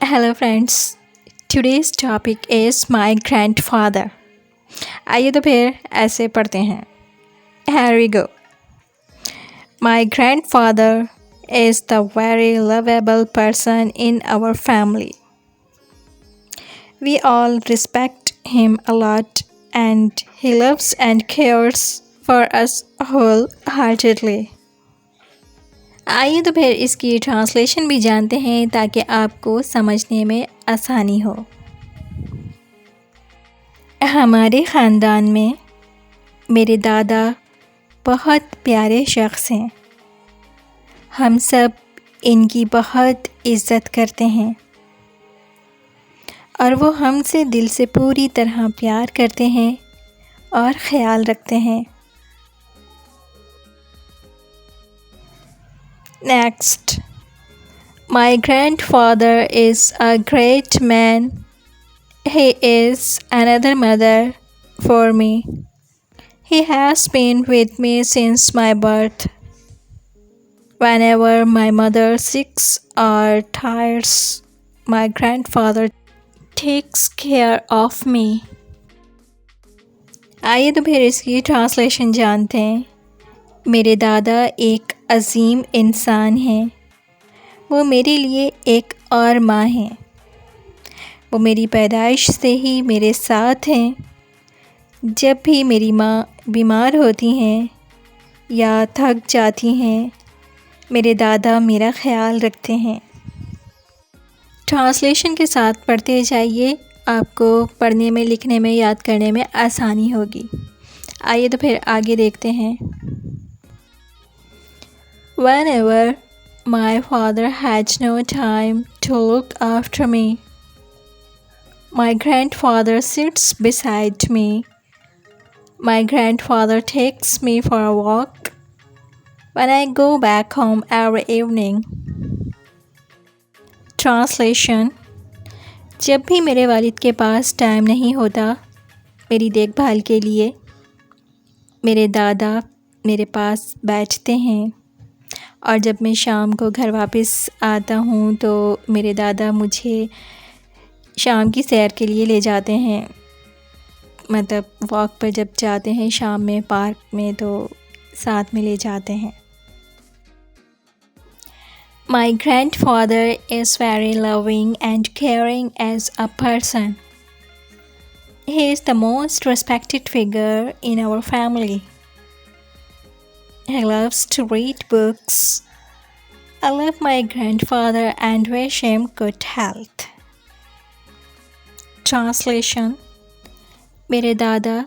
Hello friends, today's topic is my grandfather. आइए तो फिर ऐसे पढ़ते हैं. Here we go. My grandfather is the very lovable person in our family. We all respect him a lot and he loves and cares for us wholeheartedly. आइए तो फिर इसकी ट्रांसलेशन भी जानते हैं ताकि आपको समझने में आसानी हो. हमारे ख़ानदान में मेरे दादा बहुत प्यारे शख्स हैं. हम सब इनकी बहुत इज़्ज़त करते हैं और वो हमसे दिल से पूरी तरह प्यार करते हैं और ख़याल रखते हैं. Next, my grandfather is a great man. He is another mother for me. He has been with me since my birth. Whenever my mother sick or tired, my grandfather takes care of me. आइए तो फिर इसकी translation जानते हैं. मेरे दादा एक अजीम इंसान हैं. वो मेरे लिए एक और माँ हैं. वो मेरी पैदाइश से ही मेरे साथ हैं. जब भी मेरी माँ बीमार होती हैं या थक जाती हैं, मेरे दादा मेरा ख़याल रखते हैं. ट्रांसलेशन के साथ पढ़ते जाइए, आपको पढ़ने में, लिखने में, याद करने में आसानी होगी. आइए तो फिर आगे देखते हैं. Whenever my father had no time to look after me, my grandfather sits beside me. My grandfather takes me for a walk when I go back home every evening. Translation: जब भी मेरे वालिद के पास टाइम नहीं होता मेरी देखभाल के लिए, मेरे दादा मेरे पास बैठते हैं और जब मैं शाम को घर वापस आता हूँ तो मेरे दादा मुझे शाम की सैर के लिए ले जाते हैं. मतलब वॉक पर जब जाते हैं शाम में पार्क में तो साथ में ले जाते हैं. My grandfather is very loving and caring as a person. He is the most respected figure in our family. He loves to read books. I love my grandfather and wish him good health. Translation: मेरे दादा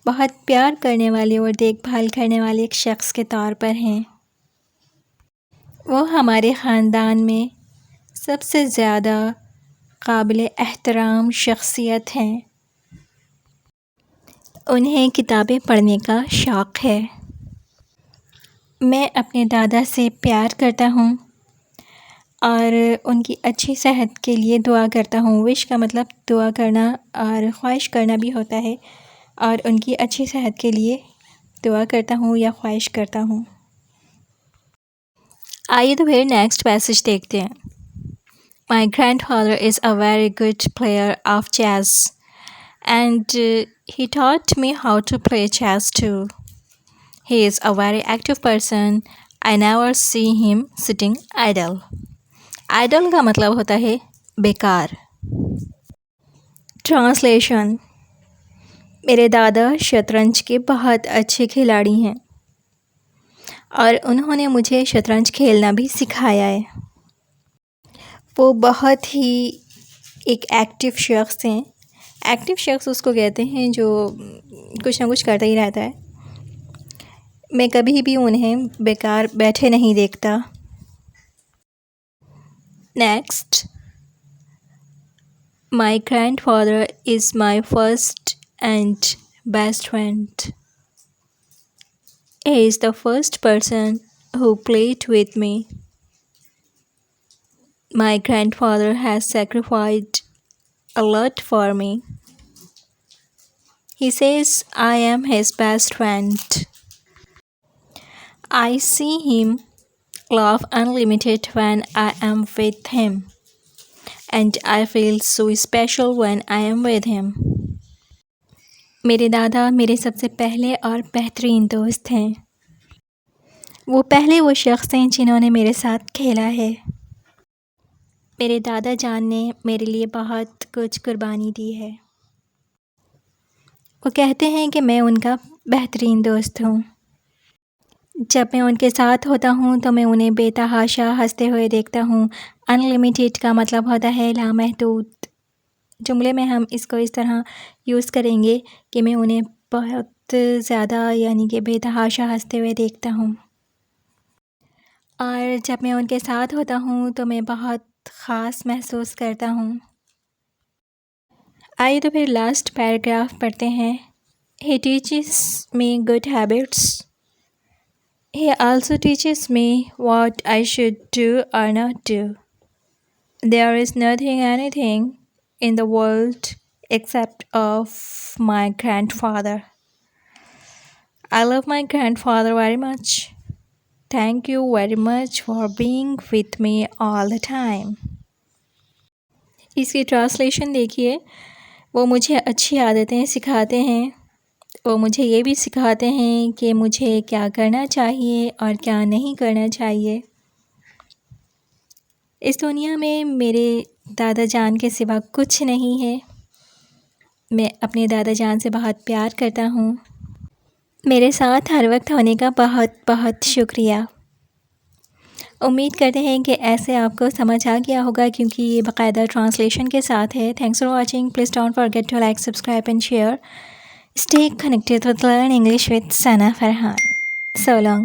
बहुत प्यार करने वाले और देखभाल करने वाले एक शख्स के तौर पर हैं. वो हमारे ख़ानदान में सबसे ज़्यादा काबिल एहतराम शख्सियत हैं. उन्हें किताबें पढ़ने का शौक़ है. मैं अपने दादा से प्यार करता हूँ और उनकी अच्छी सेहत के लिए दुआ करता हूँ. विश का मतलब दुआ करना और ख्वाहिश करना भी होता है, और उनकी अच्छी सेहत के लिए दुआ करता हूँ या ख्वाहिश करता हूँ. आइए तो फिर नेक्स्ट पैसेज देखते हैं. My grandfather is a very good player of chess and he taught me how to play chess too. He is a very active person. I never see him sitting idle. Idle का मतलब होता है बेकार. Translation: मेरे दादा शतरंज के बहुत अच्छे खिलाड़ी हैं और उन्होंने मुझे शतरंज खेलना भी सिखाया है. वो बहुत ही एक एक्टिव शख्स हैं. एक्टिव शख्स उसको कहते हैं जो कुछ ना कुछ करता ही रहता है. मैं कभी भी उन्हें बेकार बैठे नहीं देखता. Next, My grandfather is my first and best friend. He is the first person who played with me. My grandfather has sacrificed a lot for me. He says I am his best friend. I see him laugh unlimited when I am with him, and I feel so special when I am with him. मेरे दादा मेरे सबसे पहले और बेहतरीन दोस्त हैं। वो पहले वो शख्स हैं जिन्होंने मेरे साथ खेला है। मेरे दादा जान ने मेरे लिए बहुत कुछ कुर्बानी दी है। वो कहते हैं कि मैं उनका बेहतरीन दोस्त हूँ। जब मैं उनके साथ होता हूँ तो मैं उन्हें बेतहाशा हंसते हुए देखता हूँ। अनलिमिटेड का मतलब होता है लामहदूद। जुमले में हम इसको इस तरह यूज़ करेंगे कि मैं उन्हें बहुत ज़्यादा यानी कि बेतहाशा हंसते हुए देखता हूँ। और जब मैं उनके साथ होता हूँ तो मैं बहुत ख़ास महसूस करता हूँ। आइए तो फिर लास्ट पैराग्राफ पढ़ते हैं। He teaches me good habits. He also teaches me what I should do or not do. There is anything in the world except of my grandfather. I love my grandfather very much. Thank you very much for being with me all the time. इसकी translation देखिए। वो मुझे अच्छी आदतें सिखाते हैं। वो मुझे ये भी सिखाते हैं कि मुझे क्या करना चाहिए और क्या नहीं करना चाहिए। इस दुनिया में मेरे दादा जान के सिवा कुछ नहीं है। मैं अपने दादा जान से बहुत प्यार करता हूँ। मेरे साथ हर वक्त होने का बहुत बहुत शुक्रिया। उम्मीद करते हैं कि ऐसे आपको समझ आ गया होगा क्योंकि ये बाकायदा ट्रांसलेशन के साथ है। Thanks for watching. Please don't forget to like, subscribe and share. Stay connected with Learn English with Sana Farhan. So long.